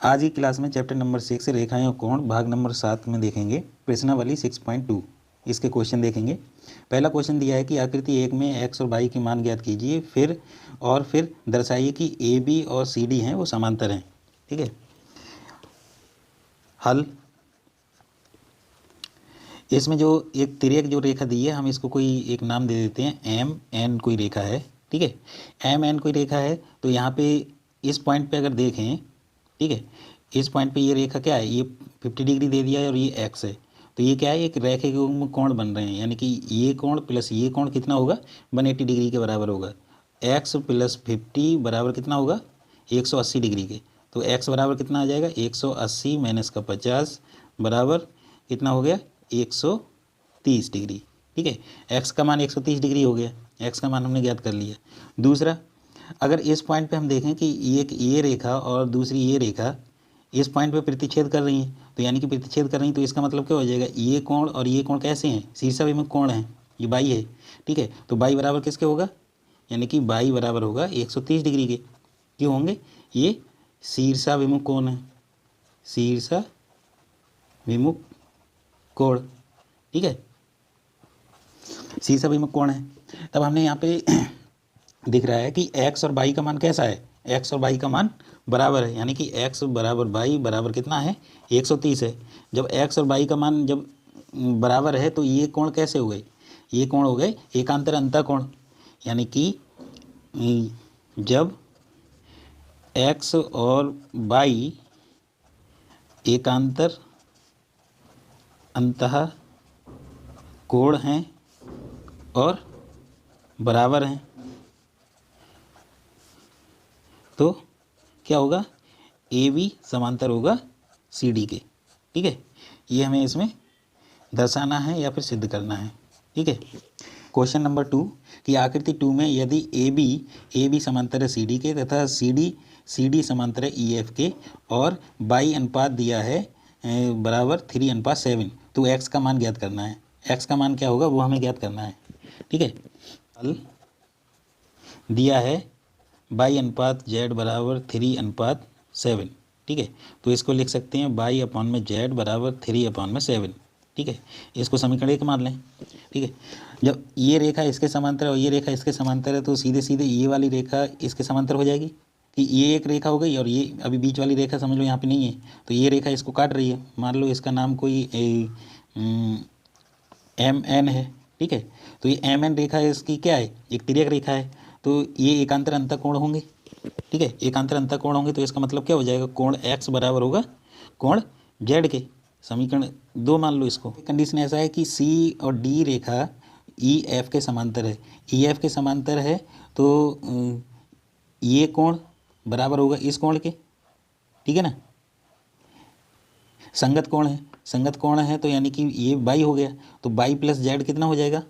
आज की क्लास में चैप्टर नंबर 6 रेखाएं और कोण भाग नंबर 7 में देखेंगे प्रश्नावली 6.2। इसके क्वेश्चन देखेंगे। पहला क्वेश्चन दिया है कि आकृति 1 में x और y की मान ज्ञात कीजिए, फिर दर्शाइए कि ए बी और सी डी हैं वो समांतर हैं। ठीक है, हल। इसमें जो एक तिर्यक जो रेखा दी है, हम इसको कोई एक नाम दे देते हैं, एम एन कोई रेखा है। ठीक है, एम एन कोई रेखा है। तो यहाँ पे इस पॉइंट पे अगर देखें, ठीक है, इस पॉइंट पे ये रेखा क्या है, ये 50 डिग्री दे दिया है और ये एक्स है। तो ये क्या है, एक रेखे के कोण बन रहे हैं, यानी कि ये कोण प्लस ये कोण कितना होगा, 180 डिग्री के बराबर होगा। एक्स प्लस 50 बराबर कितना होगा, 180 डिग्री के। तो एक्स बराबर कितना आ जाएगा, 180 माइनस का 50 बराबर कितना हो गया, 130 डिग्री। ठीक है, एक्स का मान 130 डिग्री हो गया, एक्स का मान हमने ज्ञात कर लिया। दूसरा, अगर इस पॉइंट पे हम देखें कि एक ये रेखा और दूसरी ये रेखा इस पॉइंट पे प्रतिच्छेद कर रही हैं, तो यानी कि प्रतिच्छेद कर रही हैं, तो इसका मतलब क्या हो जाएगा, ये कोण और ये कोण कैसे हैं, शीर्षाभिमुख कोण हैं, ये बाई है। ठीक है, तो बाई बराबर किसके होगा, यानी कि बाई बराबर होगा 130 डिग्री के। क्यों होंगे, ये शीर्षाभिमुख कोण है, शीर्षाभिमुख कोण। ठीक है, शीर्षाभिमुख कोण है। तब हमने यहाँ पे दिख रहा है कि x और y का मान कैसा है, x और y का मान बराबर है, यानी कि x बराबर y बराबर कितना है, 130 है। जब x और y का मान जब बराबर है तो ये कोण कैसे हो गए, ये कोण हो गए एकांतर अंतः कोण। यानी कि जब x और y एकांतर अंतः कोण हैं और बराबर हैं, तो क्या होगा, ए बी समांतर होगा सी डी के। ठीक है, ये हमें इसमें दर्शाना है या फिर सिद्ध करना है। ठीक है, क्वेश्चन नंबर 2 कि आकृति 2 में यदि ए बी समांतर है सी डी के तथा सी डी समांतर है ई एफ के और बाई अनुपात दिया है बराबर 3:7, तो एक्स का मान ज्ञात करना है। एक्स का मान क्या होगा वो हमें ज्ञात करना है। ठीक है, हल दिया है बाई अनुपात जेड बराबर 3:7। ठीक है, तो इसको लिख सकते हैं बाई अपॉन में जेड बराबर 3/7। ठीक है, इसको समीकरण 1 मान लें। ठीक है, जब ये रेखा इसके समांतर है और ये रेखा इसके समांतर है, तो सीधे सीधे ये वाली रेखा इसके समांतर हो जाएगी कि ये एक रेखा हो गई और ये अभी बीच वाली रेखा समझ लो यहाँ पे नहीं है, तो ये रेखा इसको काट रही है। मान लो इसका नाम कोई एम एन है। ठीक है, तो ये एम एन रेखा है, इसकी क्या है, एक तिर्यक रेखा है, तो ये एकांतर अंतः कोण होंगे। ठीक है, एकांतर अंतः कोण होंगे, तो इसका मतलब क्या हो जाएगा, कोण x बराबर होगा कोण z के। समीकरण 2 मान लो इसको। कंडीशन ऐसा है कि c और d रेखा ई एफ के समांतर है, ई एफ के समांतर है, तो ये कोण बराबर होगा इस कोण के। ठीक है ना, संगत कोण है, संगत कोण है, तो यानी कि ये बाई हो गया, तो बाई प्लस जेड कितना हो जाएगा,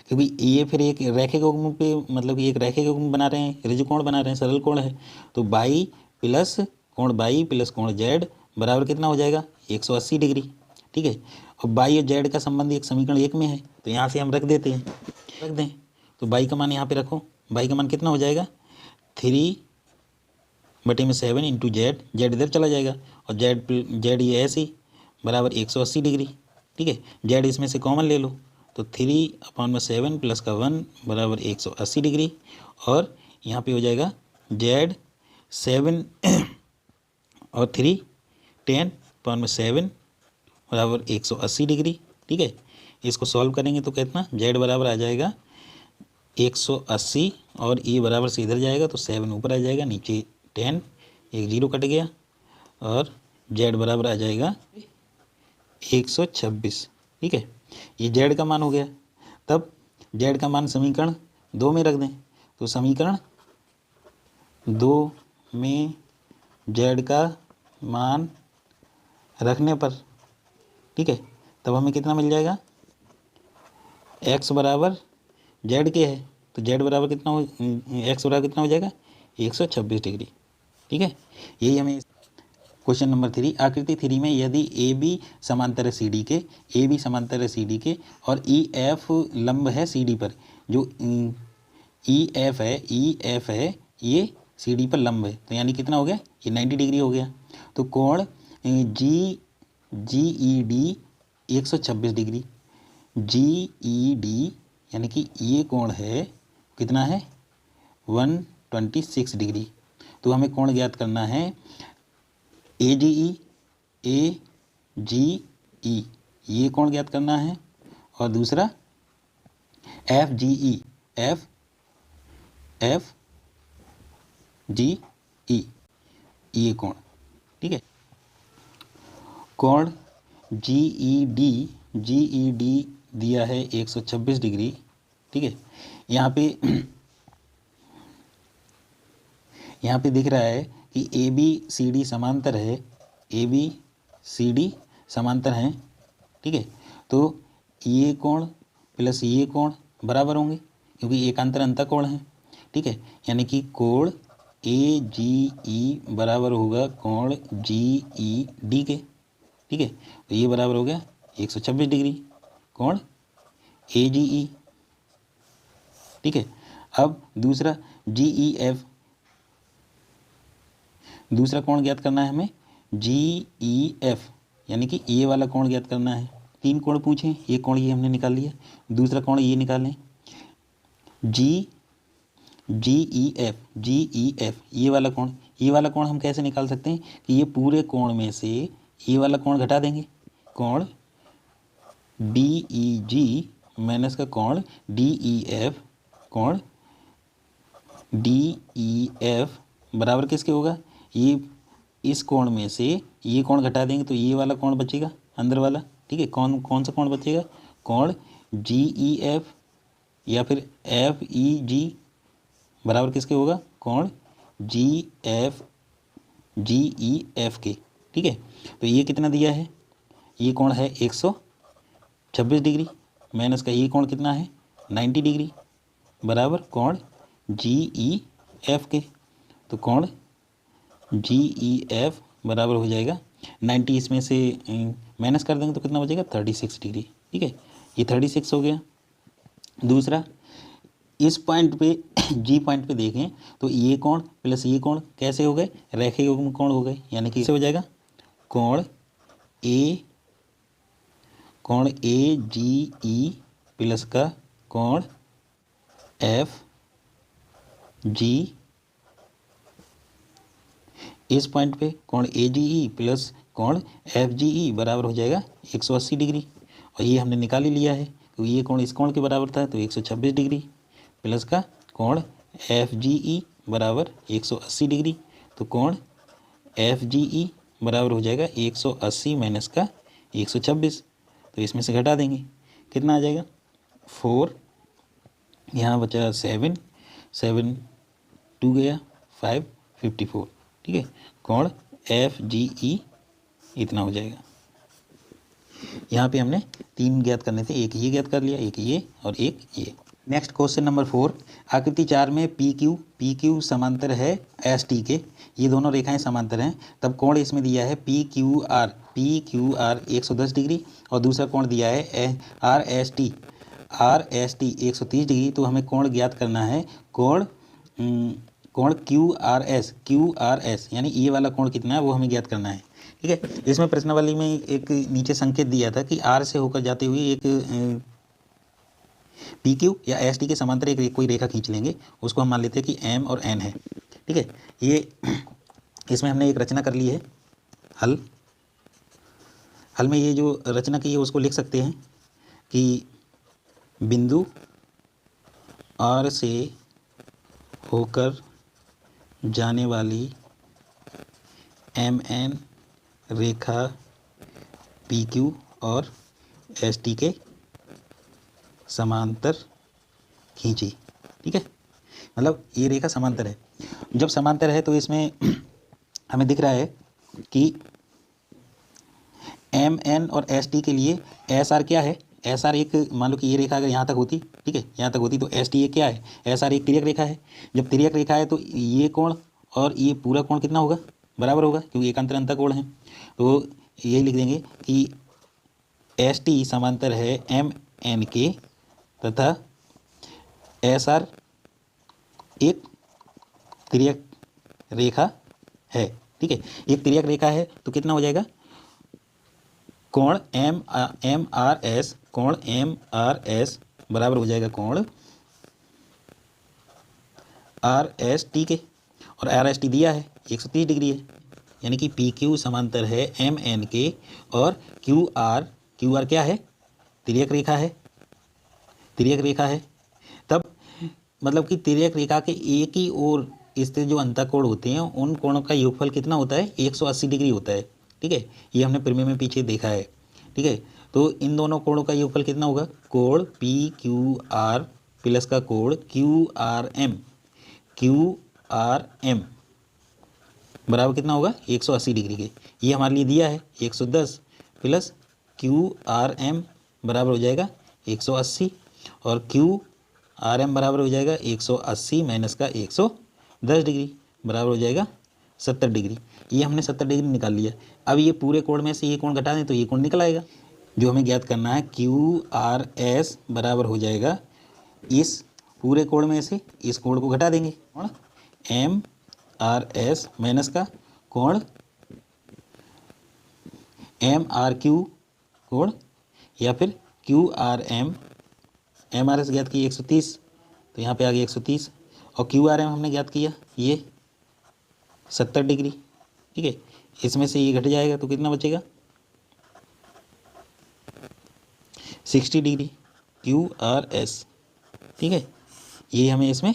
क्योंकि ये फिर एक रैखिक युग्म पे, मतलब कि एक रैखिक युग्म बना रहे हैं, ऋजुकोण बना रहे हैं, सरल कोण है, तो बाई प्लस कोण जेड बराबर कितना हो जाएगा, 180 डिग्री। ठीक है, और बाई और जेड का संबंध एक समीकरण 1 में है, तो यहाँ से हम रख देते हैं, रख दें, तो बाई का मान यहाँ पे रखो, बाई का मान कितना हो जाएगा, 3/7 इंटू जेड, जेड इधर चला जाएगा और जेड ये ऐसे बराबर 180 डिग्री। ठीक है, जेड इसमें से कॉमन ले लो, तो 3/7 प्लस का 1 बराबर 180 डिग्री, और यहाँ पे हो जाएगा जेड 7 और 3 10/7 बराबर 180 डिग्री। ठीक है, इसको सॉल्व करेंगे तो कितना, जेड बराबर आ जाएगा 180 और ई बराबर से इधर जाएगा, तो 7 ऊपर आ जाएगा, नीचे 10, एक 0 कट गया, और जेड बराबर आ जाएगा 126। ठीक है, ये जेड का मान हो गया। तब जेड का मान समीकरण 2 में रख दें, तो समीकरण 2 में जेड का मान रखने पर, ठीक है, तब हमें कितना मिल जाएगा, एक्स बराबर जेड के है, तो जेड बराबर कितना हो, एक्स बराबर कितना हो जाएगा, 126 डिग्री। ठीक है, यही हमें क्वेश्चन नंबर 3, आकृति 3 में यदि ए बी समांतर है सी डी के, ए बी समांतर है सी डी के और ई एफ लंब है सी डी पर, जो ई एफ है ये सी डी पर लंब है, तो यानी कितना हो गया, ये 90 डिग्री हो गया। तो कोण जी ई डी 126 डिग्री, जी ई डी यानी कि ये कोण है कितना है 126 डिग्री। तो हमें कोण ज्ञात करना है ए जी ई ये कोण ज्ञात करना है, और दूसरा एफ जी ई ये कोण, ठीक है। कोण जी ई डी दिया है 126 डिग्री, ठीक है। यहाँ पे दिख रहा है कि ए बी सी डी समांतर है, ए बी सी डी समांतर हैं, ठीक है। तो ये कोण प्लस ये कोण बराबर होंगे क्योंकि एकांतर अंतःकोण है, ठीक है। यानी कि कोण ए जी ई बराबर होगा कोण जी ई डी के, ठीक है। तो ये बराबर हो गया 126 डिग्री कोण ए जी ई, ठीक है। अब दूसरा जी ई एफ, दूसरा कोण ज्ञात करना है हमें जी ई एफ, यानी कि ये वाला कोण ज्ञात करना है। 3 कोण पूछे, ये कोण ये हमने निकाल लिया, दूसरा कोण ये निकालें जी ई एफ ये वाला कोण हम कैसे निकाल सकते हैं कि ये पूरे कोण में से ये वाला कोण घटा देंगे, कोण डी ई जी माइनस का कोण डी ई एफ, कोण डी ई एफ बराबर किसके होगा, ये इस कोण में से ये कोण घटा देंगे तो ये वाला कोण बचेगा अंदर वाला, ठीक है। कौन सा कोण बचेगा, कोण जी ई एफ या फिर एफ ई जी बराबर किसके होगा, कोण जी ई एफ के, ठीक है। तो ये कितना दिया है, ये कोण है 126 डिग्री माइनस का ये कोण कितना है 90 डिग्री बराबर कोण जी ई एफ के। तो कोण जी ई एफ बराबर हो जाएगा 90, इसमें से माइनस कर देंगे तो कितना बचेगा 36 डिग्री, ठीक है। ये 36 हो गया। दूसरा इस पॉइंट पे जी पॉइंट पे देखें तो ये कोण प्लस ये कोण कैसे हो गए, रेखीय युग्म कोण हो गए, यानी कि इससे हो जाएगा कोण ए जी ई प्लस का कोण एफ जी, इस पॉइंट पे कोण ए जी ई प्लस कोण एफ जी ई बराबर हो जाएगा 180 डिग्री, और ये हमने निकाल ही लिया है तो ये कोण इस कोण के बराबर था तो 126 डिग्री प्लस का कोण एफ जी ई बराबर 180 डिग्री। तो कोण एफ जी ई बराबर हो जाएगा 180 माइनस का 126, तो इसमें से घटा देंगे कितना आ जाएगा 4, यहाँ बचा 7 2 गया 5 54, ठीक है। कोण एफ जी ई इतना हो जाएगा। यहाँ पे हमने 3 ज्ञात करने थे, एक ये ज्ञात कर लिया, एक ये और एक ये। नेक्स्ट क्वेश्चन नंबर 4, आकृति 4 में पी क्यू समांतर है एस टी के, ये दोनों रेखाएं समांतर हैं, तब कोण इसमें दिया है पी क्यू आर 110 डिग्री और दूसरा कोण दिया है आर एस टी 130 डिग्री। तो हमें कोण ज्ञात करना है, कोण क्यू आर एस यानी ये वाला कोण कितना है वो हमें ज्ञात करना है, ठीक है। इसमें प्रश्नावली में एक नीचे संकेत दिया था कि आर से होकर जाते हुए एक पी क्यू या एस टी के समांतर एक कोई रेखा खींच लेंगे, उसको हम मान लेते हैं कि एम और एन है, ठीक है। ये इसमें हमने एक रचना कर ली है, हल में ये जो रचना की है उसको लिख सकते हैं कि बिंदु आर से होकर जाने वाली एम एन रेखा पी क्यू और एस टी के समांतर खींची, ठीक है। मतलब ये रेखा समांतर है, जब समांतर है तो इसमें हमें दिख रहा है कि एम एन और एस टी के लिए एस आर क्या है, एस आर एक, मान लो कि ये रेखा अगर यहाँ तक होती, ठीक है, यहाँ तक होती तो एस टी ये क्या है, एस आर एक तिर्यक रेखा है। जब तिर्यक रेखा है तो ये कोण और ये पूरा कोण कितना होगा, बराबर होगा क्योंकि एकांतर अंतःकोण है। तो यही लिख देंगे कि एस टी समांतर है एम एन के तथा एस आर एक तिर्यक रेखा है, ठीक है। एक तिर्यक रेखा है तो कितना हो जाएगा, कोण एम आर एस, कोण एम आर एस बराबर हो जाएगा कोण आर एस टी के, और आर एस टी दिया है 130 डिग्री है, यानी कि पी क्यू समांतर है एम एन के, और क्यू आर क्या है, तिर्यक रेखा है, तिर्यक रेखा है। तब मतलब कि तिर्यक रेखा के एक ही ओर स्थित जो अंतःकोण होते हैं उन कोणों का योगफल कितना होता है, 180 डिग्री होता है। ठीक है, ये हमने प्रमेय में पीछे देखा है। ठीक है, तो इन दोनों कोणों का योगफल कितना होगा, कोण पी क्यू आर प्लस का कोण क्यू आर एम बराबर कितना होगा, 180 डिग्री के। ये हमारे लिए दिया है 110 प्लस क्यू आर एम बराबर हो जाएगा 180, और क्यू आर एम बराबर हो जाएगा 180 माइनस का 110 डिग्री बराबर हो जाएगा 70 डिग्री। ये हमने 70 डिग्री निकाल लिया। अब ये पूरे कोण में से ये कोण घटा दें तो ये कोण निकल आएगा। जो हमें ज्ञात करना है क्यू आर एस बराबर हो जाएगा, इस पूरे कोण में से इस कोण को घटा देंगे, कोण एम आर एस माइनस का कोण एम आर क्यू कोण, या फिर Q R M R S ज्ञात की 130, तो यहाँ पे आ गया 130, और क्यू आर एम हमने ज्ञात किया ये 70 डिग्री। ठीक है, इसमें से ये घट जाएगा तो कितना बचेगा, 60 डिग्री क्यू आर एस। ठीक है, ये हमें इसमें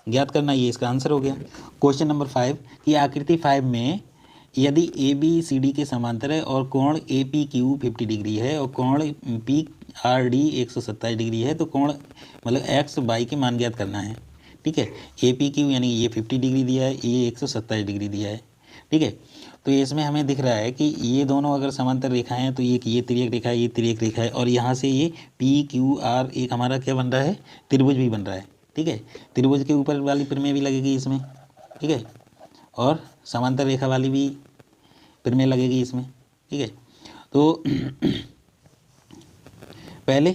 ज्ञात करना, ये इसका आंसर हो गया। क्वेश्चन नंबर 5 कि आकृति 5 में यदि ए बी सी डी के समांतर है और कोण ए पी क्यू 50 डिग्री है और कोण पी आर डी 127 डिग्री है, तो कोण मतलब एक्स वाई के मान ज्ञात करना है। ठीक है, ए पी क्यू यानी ये 50 डिग्री दिया है, ये 127 डिग्री दिया है। ठीक है, तो इसमें हमें दिख रहा है कि ये दोनों अगर समांतर रेखाएं हैं तो ये तिर्यक रेखा है, ये तिर्यक रेखा है, और यहाँ से ये पी क्यू आर एक हमारा क्या बन रहा है, त्रिभुज भी बन रहा है। ठीक है, त्रिभुज के ऊपर वाली प्रमेय भी लगेगी इसमें। ठीक है, और समांतर रेखा वाली भी प्रमेय लगेगी इसमें। ठीक है, तो पहले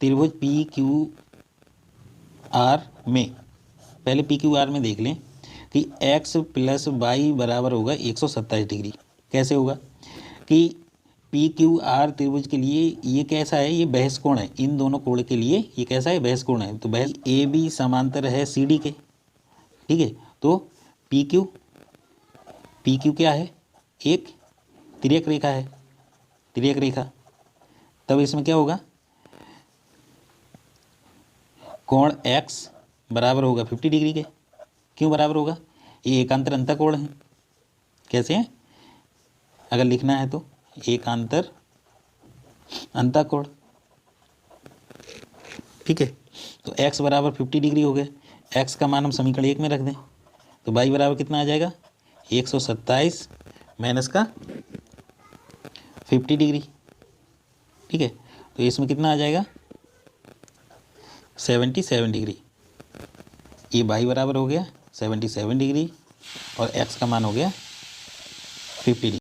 त्रिभुज पी क्यू आर में, पहले पी क्यू आर में देख लें कि x प्लस वाई बराबर होगा 127 डिग्री। कैसे होगा कि पी क्यू आर त्रिभुज के लिए ये कैसा है, ये बहस कोण है, इन दोनों कोण के लिए ये कैसा है, बहस कोण है। तो बहस ए बी समांतर है सी डी के। ठीक है, तो पी क्यू क्या है, एक तिर्यक रेखा है, तिर्यक रेखा। तब इसमें क्या होगा, कोण x बराबर होगा 50 डिग्री के। क्यों बराबर होगा, ये एकांतर अंतःकोण है। कैसे हैं, अगर लिखना है तो एकांतर अंतःकोण। ठीक है, तो x बराबर 50 डिग्री हो गया। x का मान हम समीकरण 1 में रख दें तो y बराबर कितना आ जाएगा, 127 माइनस का 50 डिग्री। ठीक है, तो इसमें कितना आ जाएगा, 77 डिग्री। ये y बराबर हो गया 77 डिग्री और x का मान हो गया 50 डिग्री।